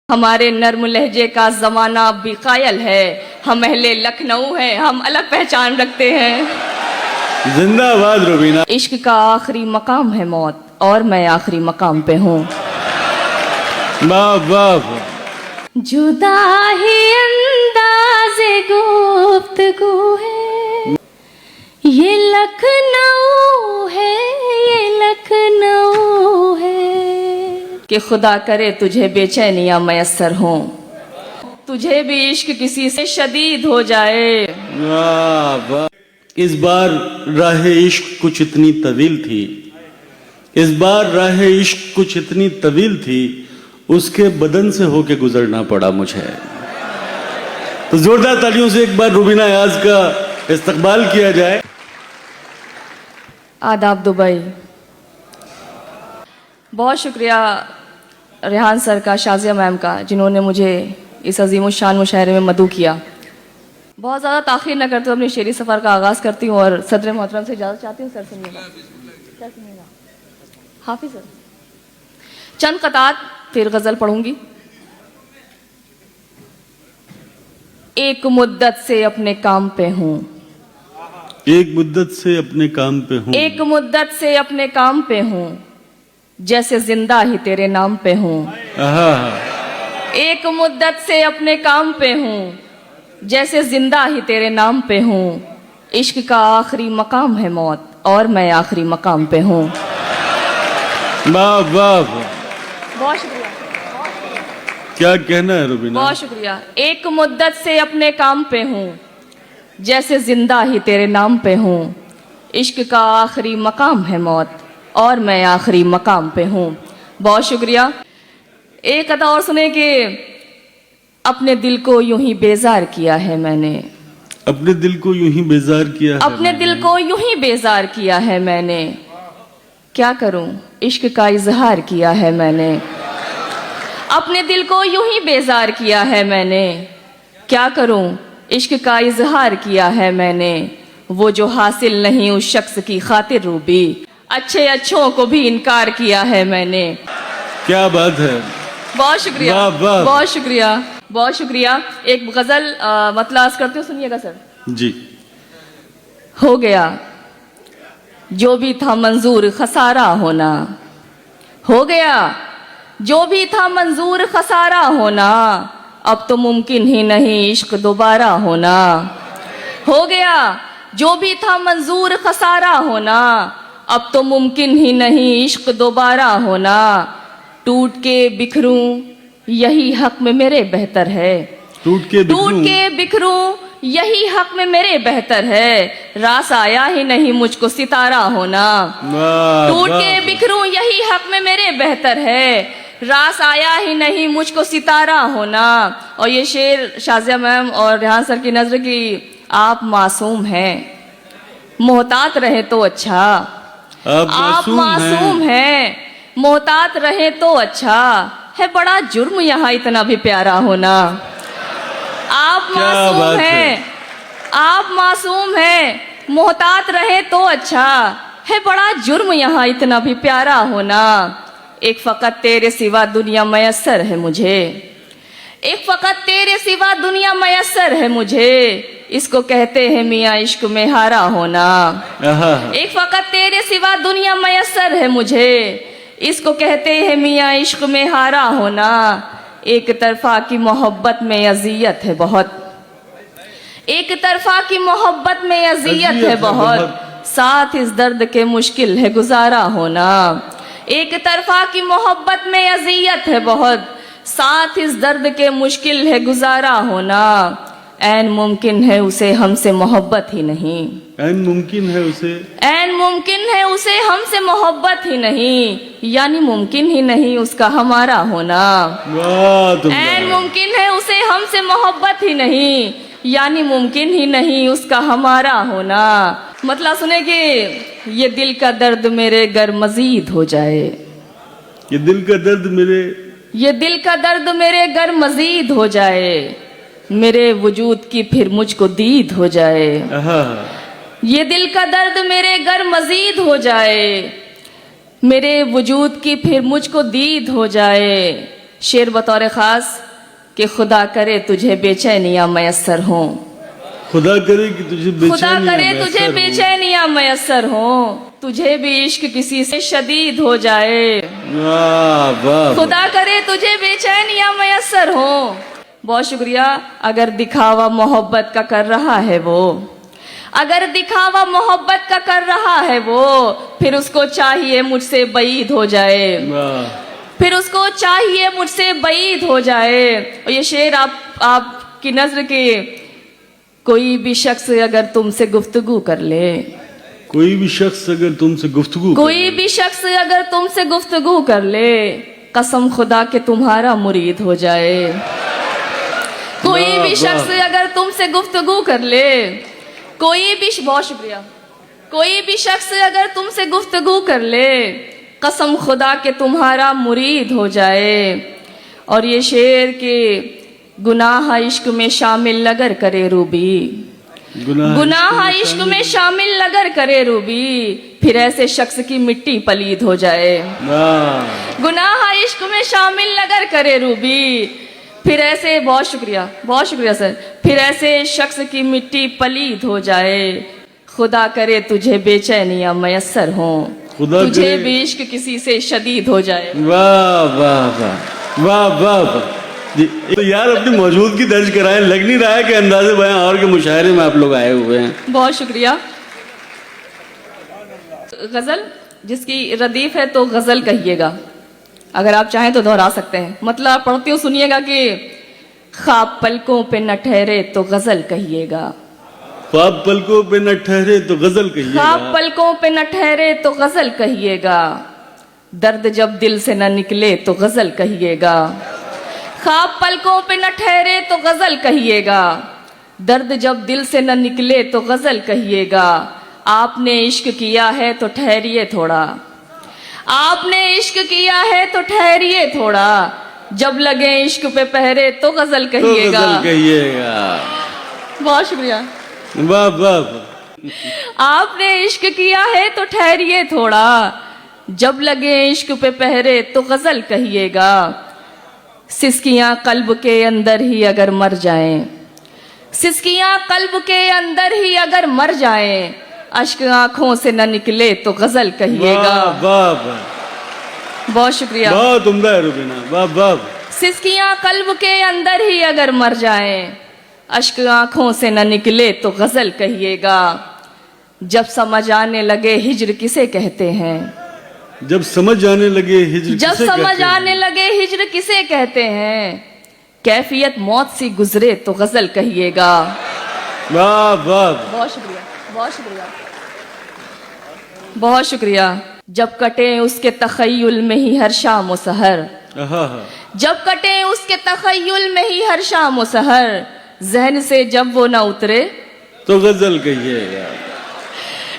हमारे नर्म लहजे का जमाना अब भी कायल है। हम अहले लखनऊ हैं, हम अलग पहचान रखते हैं। जिंदाबाद रुबीना। इश्क का आखिरी मकाम है मौत, और मैं आखिरी मकाम पे हूँ। वाह वाह। जुदा ही अंदाज़े गुफ्तगू है, ये लखनऊ है, ये लखनऊ है। कि खुदा करे तुझे बेचैनियां मयस्सर हों, तुझे भी इश्क किसी से शदीद हो जाए। वाह वाह। इस बार राह इश्क कुछ इतनी तवील थी, इस बार राह इश्क कुछ इतनी तवील थी, उसके बदन से होके गुजरना पड़ा मुझे। तो जोरदार तालियों से एक बार रुबीना याज का इस्तकबाल किया जाए। आदाब दुबई। बहुत शुक्रिया रेहान सर का, शाजिया मैम का, जिन्होंने मुझे इस अजीम शान मुशायरे में मदऊ किया। बहुत ज़्यादा ताख़ीर न करते हुए अपनी शेरी सफ़र का आगाज़ करती हूँ और सदर मोहतरम से इजाज़त चाहती हूँ। सर सुनिएगा, क्या सुनिएगा? हाफिज़ सर, चंद क़तात फिर गज़ल पढ़ूंगी। एक मुद्दत से अपने काम पे हूँ, एक मुद्दत से अपने काम पे हूँ, एक मुद्दत से अपने काम पे हूँ, जैसे जिंदा ही तेरे नाम पे हूँ। एक मुद्दत से अपने काम पे हूँ, जैसे जिंदा ही तेरे नाम पे हूँ। इश्क का आखिरी मकाम है मौत, और मैं आखिरी मकाम पे हूँ। वाह वाह। बहुत शुक्रिया, क्या कहना है रुबीना? बहुत शुक्रिया। एक मुद्दत से अपने काम पे हूँ, जैसे जिंदा ही तेरे नाम पे हूँ। इश्क का आखिरी मकाम है मौत, और मैं आखिरी मकाम पे हूँ। बहुत शुक्रिया। एक अदा और सुने कि अपने दिल को यूं ही बेजार किया है मैंने, अपने दिल को यूं ही बेजार किया है, अपने दिल को यूं ही बेजार किया है मैंने। क्या करूं, इश्क का इजहार किया है मैंने। अपने दिल को यूं ही बेजार किया है मैंने। क्या करूं, इश्क का इजहार किया है मैंने। वो जो हासिल नहीं उस शख्स की खातिर रूबी, अच्छे अच्छों को भी इनकार किया है मैंने। क्या बात है। बहुत शुक्रिया, वाह, वाह। बहुत शुक्रिया, बहुत शुक्रिया। एक गजल मतलब करती हूँ, सुनिएगा सर जी। हो गया जो भी था मंजूर खसारा होना, हो गया जो भी था मंजूर खसारा होना, अब तो मुमकिन ही नहीं इश्क दोबारा होना। हो गया जो भी था मंजूर खसारा होना, अब तो मुमकिन ही नहीं इश्क दोबारा होना। टूट के बिखरूं यही हक में मेरे बेहतर है, टूट के बिखरूं यही हक में मेरे बेहतर है। रास आया ही नहीं मुझको सितारा होना। टूट के बिखरूं यही हक में मेरे बेहतर है, रास आया ही नहीं मुझको सितारा होना। और ये शेर शाजिया मैम और रेहान सर की नजर की, आप मासूम हैं, मोहतात रहे तो अच्छा। आप मासूम हैं, मोहतात रहे तो अच्छा है। बड़ा जुर्म यहाँ इतना भी प्यारा होना। आप मासूम हैं, आप मासूम हैं, मोहतात रहे तो अच्छा है। बड़ा जुर्म यहाँ इतना भी प्यारा होना। एक फकत तेरे सिवा दुनिया मयस्सर है मुझे, एक फकत तेरे सिवा दुनिया मयस्सर है मुझे। इसको कहते हैं मियाँ इश्क में हारा होना। एक फकत तेरे सिवा दुनिया मयस्सर है मुझे, इसको कहते हैं मियाँ इश्क में हारा होना। एक तरफा की मोहब्बत में अजियत है बहुत, एक तरफा की मोहब्बत में अजियत है बहुत, साथ इस दर्द के मुश्किल है गुजारा होना। एक तरफा की मोहब्बत में अजियत है बहुत, साथ इस दर्द के मुश्किल है गुजारा होना। ऐन मुमकिन है उसे हमसे मोहब्बत ही नहीं, ऐन मुमकिन है उसे, ऐन मुमकिन है उसे हमसे मोहब्बत ही नहीं, यानी मुमकिन ही नहीं उसका हमारा होना। ऐन मुमकिन है उसे हमसे मोहब्बत ही नहीं, यानी मुमकिन ही नहीं उसका हमारा होना। मतलब सुने कि ये दिल का दर्द मेरे गर मजीद हो जाए, ये दिल का दर्द मेरे, ये दिल का दर्द मेरे गर मजीद हो जाए, मेरे वजूद की फिर मुझको दीद हो जाए। ये दिल का दर्द मेरे गर मजीद हो जाए, मेरे वजूद की फिर मुझको दीद हो जाए। शेर बतौर ख़ास कि खुदा करे तुझे बेचैनियाँ मैसर हों, खुदा करे कि तुझे खुदा करे तुझे मैसर हो। बेचैनियाँ मैसर हों, तुझे भी इश्क किसी से शदीद हो जाए। वाह वाह खुदा करे तुझे बेचैनियाँ मैसर हों। बहुत शुक्रिया। अगर दिखावा मोहब्बत का कर रहा है वो, अगर दिखावा मोहब्बत का कर रहा है वो, फिर उसको चाहिए मुझसे बईद हो जाए, वाह। फिर उसको चाहिए मुझसे बईद हो जाए। और ये शेर आपकी नज़र के कोई भी शख्स अगर तुमसे गुफ्तगू कर ले, कोई भी शख्स अगर तुमसे गुफ्तगू कोई भी शख्स अगर तुमसे गुफ्तगू कर ले, कसम खुदा के तुम्हारा मुरीद हो जाए। कोई वाह, भी शख्स वाह। अगर तुमसे गुफ्तगू कर ले, कोई भी, बहुत शुक्रिया, कोई भी शख्स अगर तुमसे गुफ्तगू कर ले, कसम खुदा के तुम्हारा मुरीद हो जाए। और ये शेर के गुनाह इश्क में शामिल अगर करे रूबी, गुनाह इश्क में शामिल अगर करे रूबी, फिर ऐसे शख्स की मिट्टी पलीद हो जाए। वाह। गुनाह इश्क में शामिल अगर करे रूबी, फिर ऐसे, बहुत शुक्रिया सर, फिर ऐसे शख्स की मिट्टी पलीद हो जाए। खुदा करे तुझे बेचैनियाँ मैसर हों, तुझे भी इश्क किसी से शदीद हो जाए। वाह वाह वाह वाह वाह वाह जी। तो यार अपनी मौजूदगी दर्ज कराएं, लग नहीं रहा है कि अंदाज़े बयां और के मुशायरे में आप लोग आए हुए हैं। बहुत शुक्रिया। गजल जिसकी रदीफ है तो गजल कहिएगा, अगर आप चाहें तो दोहरा सकते हैं। मतलब आप पढ़ती हूँ, सुनिएगा कि ख्वाब पलकों पे न ठहरे तो गजल कहिएगा, ख्वाब पलकों पे न ठहरे तो गजल कहिएगा, ख्वाब पलकों पे न ठहरे तो गजल कहिएगा, दर्द जब दिल से न निकले तो गजल कहिएगा। ख्वाब पलकों पे न ठहरे तो गजल कहिएगा, दर्द जब दिल से न निकले तो गजल कहिएगा। आपने इश्क किया है तो ठहरिए थोड़ा, आपने इश्क किया है तो ठहरिए थोड़ा, जब लगे इश्क पे पहरे तो गजल कहिएगा, तो गजल कहिएगा। बहुत शुक्रिया। वाह वाह वाह। आपने इश्क किया है तो ठहरिए थोड़ा, जब लगे इश्क पे पहरे तो गजल कहिएगा। सिसकियां कल्ब के अंदर ही अगर मर जाएं, सिसकियां कल्ब के अंदर ही अगर मर जाएं, अश्क आंखों से न निकले तो गजल कहिएगा। वाह वाह। बहुत शुक्रिया। बहुत उम्दा है रुबीना, वाह वाह। सिसकियां कल्ब के अंदर ही अगर मर जाएं, अश्क आंखों से न निकले तो गजल कहिएगा। जब समझ आने लगे हिज्र किसे कहते हैं, जब समझ आने लगे हिज्र जब किसे समझ कहते हैं? आने लगे हिज्र किसे कहते हैं, कैफियत मौत सी गुजरे तो गजल कहिएगा। वाह वाह। बहुत शुक्रिया, बहुत शुक्रिया, बहुत शुक्रिया। जब कटे उसके तखय्युल में ही हर शाम व सहर, आहा। जब कटे उसके तखय्युल में ही हर शाम व सहर, जहन से जब वो ना उतरे तो गजल कहिएगा।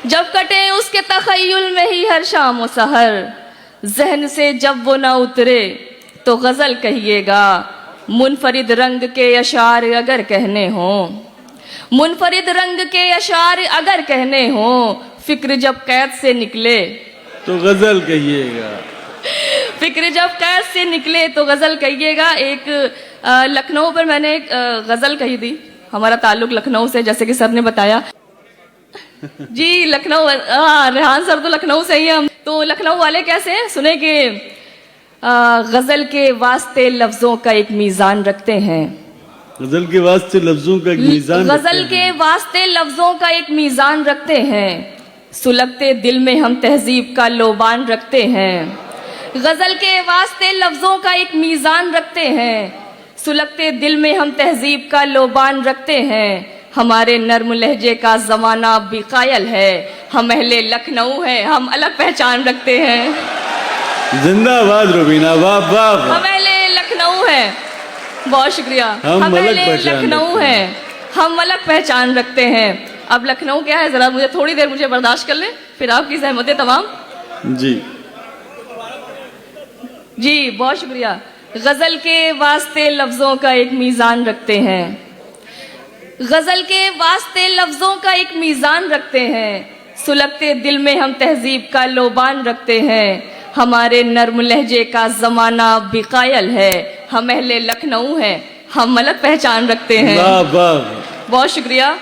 जब कटे उसके तखय्युल में ही हर शाम व सहर, जहन से जब वो ना उतरे तो गजल कहिएगा। मुनफरिद रंग के अशार अगर कहने हों, मुनफरिद रंग के अशार अगर कहने हों, फिक्र जब कैद से निकले तो गजल कहिएगा। फिक्र जब कैद से निकले तो गजल कहिएगा। एक लखनऊ पर मैंने एक गजल कही थी, हमारा ताल्लुक लखनऊ से, जैसे कि सर ने बताया। जी लखनऊ, रेहान सर तो लखनऊ से ही हम। तो लखनऊ वाले कैसे हैं, सुने कि गजल के वास्ते लफ्जों का एक मीजान रखते हैं, गजल के वास्ते लफ्जों का एक मीजान गजल के वास्ते लफ्जों का एक मीजान रखते हैं, सुलगते दिल में हम तहजीब का लोबान रखते हैं। गजल के वास्ते लफ्जों का एक मीजान रखते हैं, सुलगते दिल में हम तहजीब का लोबान रखते हैं। हमारे नर्म लहजे का जमाना भी कायल है, हम अहले लखनऊ हैं, हम अलग पहचान रखते हैं। जिंदाबाद रुबीना, वाह वाह वाह। हम अहले लखनऊ हैं, बहुत शुक्रिया। हम अलग अहले पहचान लखनऊ रखते हैं, हम अलग पहचान रखते हैं। अब लखनऊ क्या है, जरा मुझे थोड़ी देर मुझे बर्दाश्त कर ले, फिर आपकी सहमतें तमाम। जी जी बहुत शुक्रिया। गजल के वास्ते लफ्जों का एक मीजान रखते हैं, गजल के वास्ते लफ्जों का एक मीजान रखते हैं, सुलगते दिल में हम तहजीब का लोबान रखते हैं। हमारे नर्म लहजे का जमाना भी कायल है, हम अहले लखनऊ हैं, हम अलग पहचान रखते हैं। वाह वाह। बहुत शुक्रिया।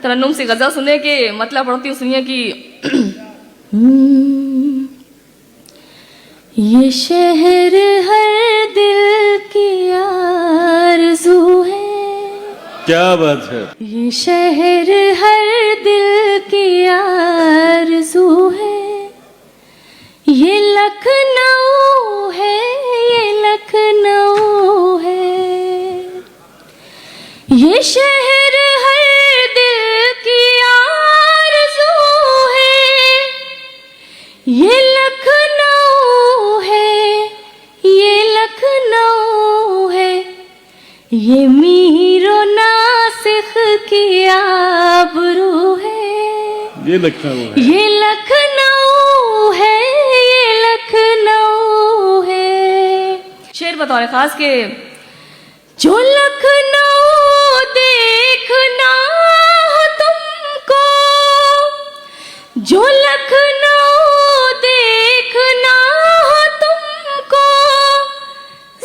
तरन्नुम से गजल सुनने के मतलब पढ़ती हूँ, सुनिए कि ये शहर हर दिल की आरज़ू है। क्या बात है। ये शहर हर दिल की आरज़ू है। ये लखनऊ है, ये लखनऊ है। ये शहर हर दिल की आरज़ू है। ये लखनऊ है, ये लखनऊ है। ये मीरो नासिख की आबरू है। ये लखनऊ है, ये लखनऊ है, ये लखनऊ है। शेर बतौर खास के जो लखनऊ देखना हो तुमको, जो लखनऊ देखना हो तुमको,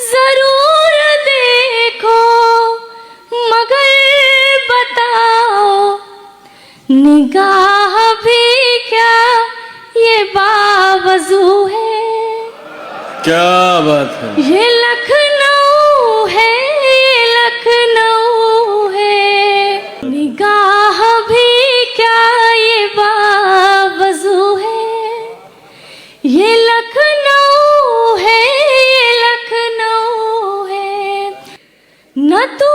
जरूर देखो मगर बताओ निगाह भी क्या ये बावजू है। क्या बात है। ये लखनऊ है, ये लखनऊ है। निगाह भी क्या ये बावजू है। ये लखनऊ है, ये लखनऊ है। न तू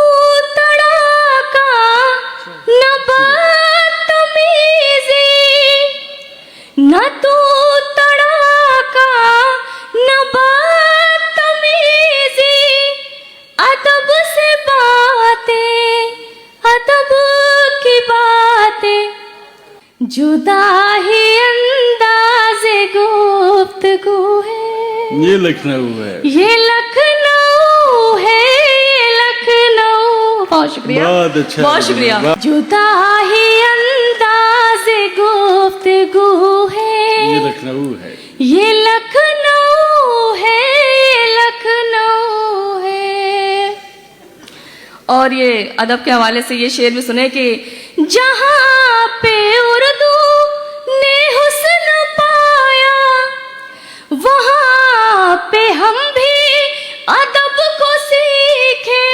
तड़ाका न बदतमीजी, न तू तड़ाका न बदतमीजी। अदब से बातें, अदब की बातें, जुदा ही अंदाज़े गुफ्तगू है। ये लखनऊ है, ये लखनऊ है, ये लखनऊ। बहुत शुक्रिया, बहुत अच्छा, बहुत शुक्रिया। वाह। जुदा ही अंदाज़े गुफ्तगू है। ये लखनऊ है, ये लखनऊ है, ये लखनऊ है। और ये अदब के हवाले से ये शेर भी सुने कि जहां पे उर्दू ने हुस्न पाया, वहां पे हम भी अदब को सीखे।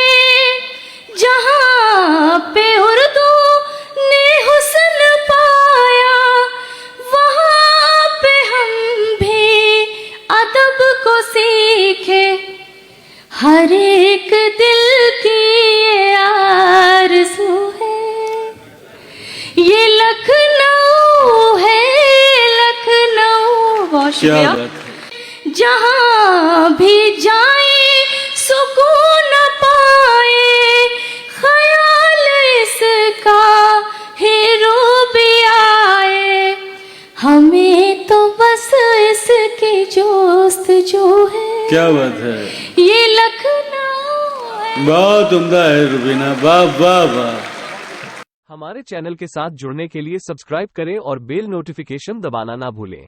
जहां पे उर्दू ने हुस्न पाया, वहां पे हम भी अदब को सीखे। हर एक दिल की ये आरज़ू है। ये लखनऊ है, लखनऊ। बहुत क्या शुक्रिया। बात है। जहां भी जाए सुकून पाए, ख्याल इसका हीरो भी आए। हमें तो बस इसकी जोस्तजू है। क्या बात है। ये लखनऊ है। बहुत उम्दा है रुबीना, वाह वाह वाह। हमारे चैनल के साथ जुड़ने के लिए सब्सक्राइब करें और बेल नोटिफिकेशन दबाना ना भूलें।